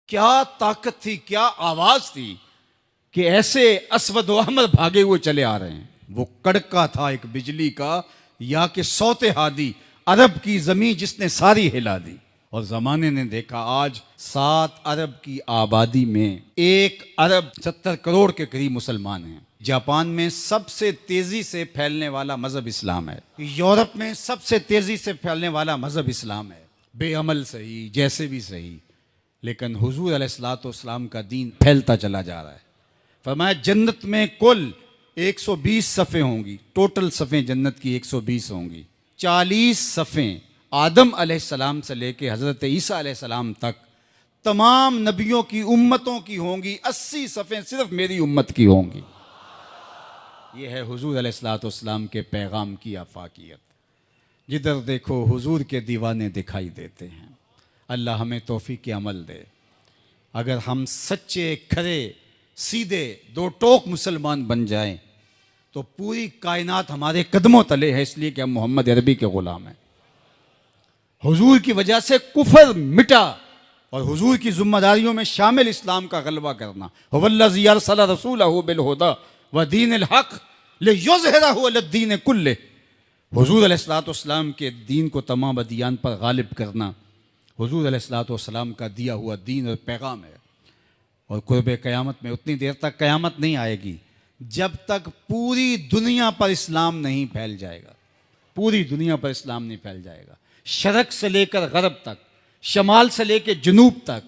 क्या ताकत थी, क्या आवाज थी कि ऐसे असवद व अहमर भागे हुए चले आ रहे हैं। वो कड़का था एक बिजली का, या कि सौते हादी अरब की जमीन जिसने सारी हिला दी। और जमाने ने देखा आज 7 अरब की आबादी में 1 अरब 70 करोड़ के करीब मुसलमान हैं। जापान में सबसे तेजी से फैलने वाला मजहब इस्लाम है। यूरोप में सबसे तेजी से फैलने वाला मजहब इस्लाम है। बेअमल सही, जैसे भी सही, लेकिन हुजूर अलैहिस्सलाम का दीन फैलता चला जा रहा है। फरमाया जन्नत में कुल 120 सफ़े होंगी, टोटल सफ़े जन्नत की 120 होंगी। 40 सफ़े आदम अलैहिस्सलाम से लेके हज़रत ईसा अलैहिस्सलाम तक तमाम नबियों की उम्मतों की होंगी। 80 सफ़े सिर्फ मेरी उम्मत की होंगी। ये है हुजूर अलैहिस्सलाम के पैगाम की आफाकियत। जिधर देखो हुजूर के दीवाने दिखाई देते हैं। अल्लाह हमें तौफीक अमल दे। अगर हम सच्चे खरे सीधे दो टोक मुसलमान बन जाएं तो पूरी कायनात हमारे कदमों तले है, इसलिए कि हम मोहम्मद अरबी के गुलाम हैं। हुजूर की वजह से कुफर मिटा और हुजूर की जिम्मेदारियों में शामिल इस्लाम का गलबा करना। वल्लज़ी अरसला रसूलहु बिल हुदा व दीनिल हक़ लियुज़हिरहु अलद्दीन कुल्लिह। हुजूर अलैहिस्सलाम के दीन को तमाम अदियान पर गालिब करना हुजूर अलैहिस्सलाम का दिया हुआ दीन और पैगाम है। और कुर्ब क़यामत में उतनी देर तक क़यामत नहीं आएगी जब तक पूरी दुनिया पर इस्लाम नहीं फैल जाएगा। पूरी दुनिया पर इस्लाम नहीं फैल जाएगा। शरक से लेकर गरब तक, शमाल से लेकर जनूब तक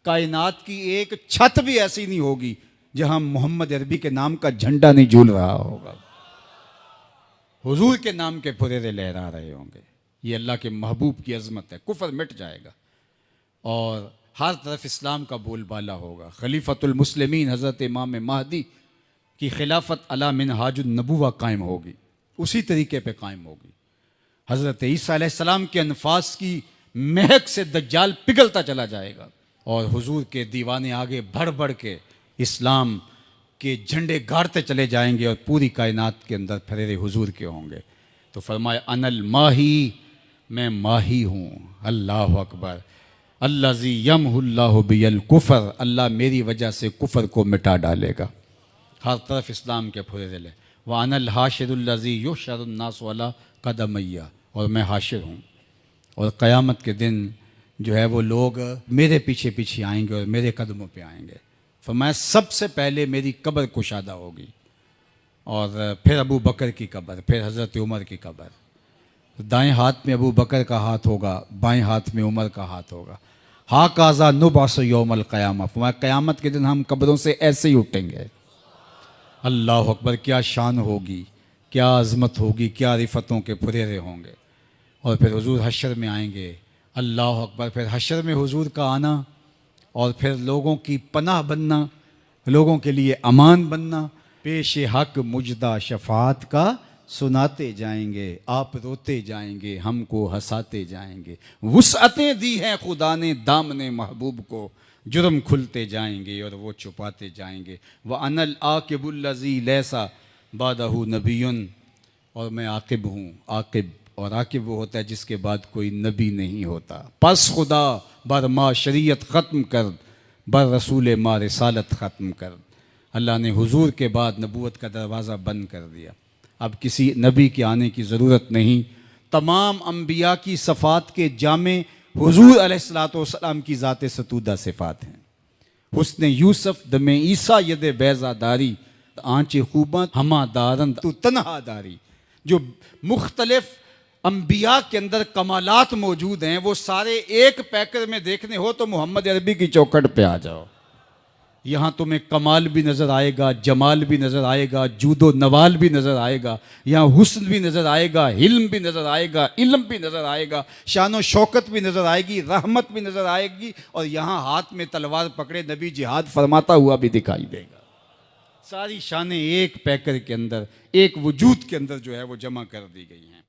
कायनात की एक छत भी ऐसी नहीं होगी जहां मोहम्मद अरबी के नाम का झंडा नहीं झूल रहा होगा, हुजूर के नाम के फुरेरे लहरा रहे होंगे। ये अल्लाह के महबूब की अजमत है। कुफर मिट जाएगा और हर तरफ इस्लाम का बोलबाला होगा। खलीफतुल मुस्लिमीन हज़रत इमाम महदी की खिलाफत अला मिनहाजुन नबुवा कायम होगी, उसी तरीके पे कायम होगी। हज़रत ईसा अलैहिस्सलाम के अनफास की महक से दज्जाल पिघलता चला जाएगा और हुजूर के दीवाने आगे बढ़ बढ़ के इस्लाम के झंडे गाड़ते चले जाएंगे और पूरी कायनात के अंदर फरेरे हुजूर के होंगे। तो फरमाया अनल माही, मैं माही हूँ। अल्लाह अकबर। अल्लाज़ी यमहुल्लाहु बियल कुफर, अल्लाह मेरी वजह से कुफर को मिटा डालेगा। हर तरफ इस्लाम के फुरेरे ले। व अनल हाशिरुल्लज़ी युहशरुन्नासु अला कदमैया, और मैं हाशिर हूँ और क़यामत के दिन जो है वो लोग मेरे पीछे पीछे आएंगे और मेरे कदमों पे आएंगे। फरमाया सबसे पहले मेरी कब्र कुशादा होगी और फिर अबू बकर की कब्र, फिर हज़रत उमर की कब्र। दाएं हाथ में अबू बकर का हाथ होगा, बाएं हाथ में उमर का हाथ होगा। हा काज़ा नुबास यौमल क़यामा, फरमाया क़यामत के दिन हम कब्रों से ऐसे ही उठेंगे। अल्लाह अकबर। क्या शान होगी, क्या अज़मत होगी, क्या रिफ़तों के फुरेरे होंगे। और फिर हुजूर हशर में आएंगे। अल्लाह अकबर। फिर हशर में हुजूर का आना और फिर लोगों की पनाह बनना, लोगों के लिए अमान बनना। पेश हक मुजदा शफात का सुनाते जाएंगे, आप रोते जाएंगे, हमको हंसाते जाएंगे। वुसअतें दी हैं खुदा ने दामने महबूब को, जुर्म खुलते जाएंगे और वो छुपाते जाएंगे। व अनल आकिबुल्लज़ी लैसा बादहु नबियुन, और मैं आकिब हूँ। आकिब, और आकिब वो होता है जिसके बाद कोई नबी नहीं होता। पस खुदा बर मा शरीयत ख़त्म कर, बर रसूल मा रिसालत ख़त्म कर। अल्लाह ने हुजूर के बाद नबूवत का दरवाज़ा बंद कर दिया। अब किसी नबी के आने की ज़रूरत नहीं। तमाम अम्बिया की सफ़ात के जामे हुजूर अलैहिस्सलाम की ज़ात सतूदा सिफ़ात हैं। हुस्न यूसुफ दमे ईसा यद बैज़ादारी, आँच खूबा हमा दारन तू तन्हादारी। जो मुख्तलिफ अम्बिया के अंदर कमालात मौजूद हैं वो सारे एक पैकर में देखने हो तो मोहम्मद अरबी की चौखट पे आ जाओ। यहाँ तुम्हें कमाल भी नज़र आएगा, जमाल भी नज़र आएगा, जूदो नवाल भी नज़र आएगा। यहाँ हुस्न भी नज़र आएगा, हिल्म भी नज़र आएगा, इल्म भी नज़र आएगा, शानो शौकत भी नज़र आएगी, रहमत भी नज़र आएगी। और यहाँ हाथ में तलवार पकड़े नबी जिहाद फरमाता हुआ भी दिखाई देगा। सारी शानें एक पैकर के अंदर, एक वजूद के अंदर जो है वो जमा कर दी गई हैं।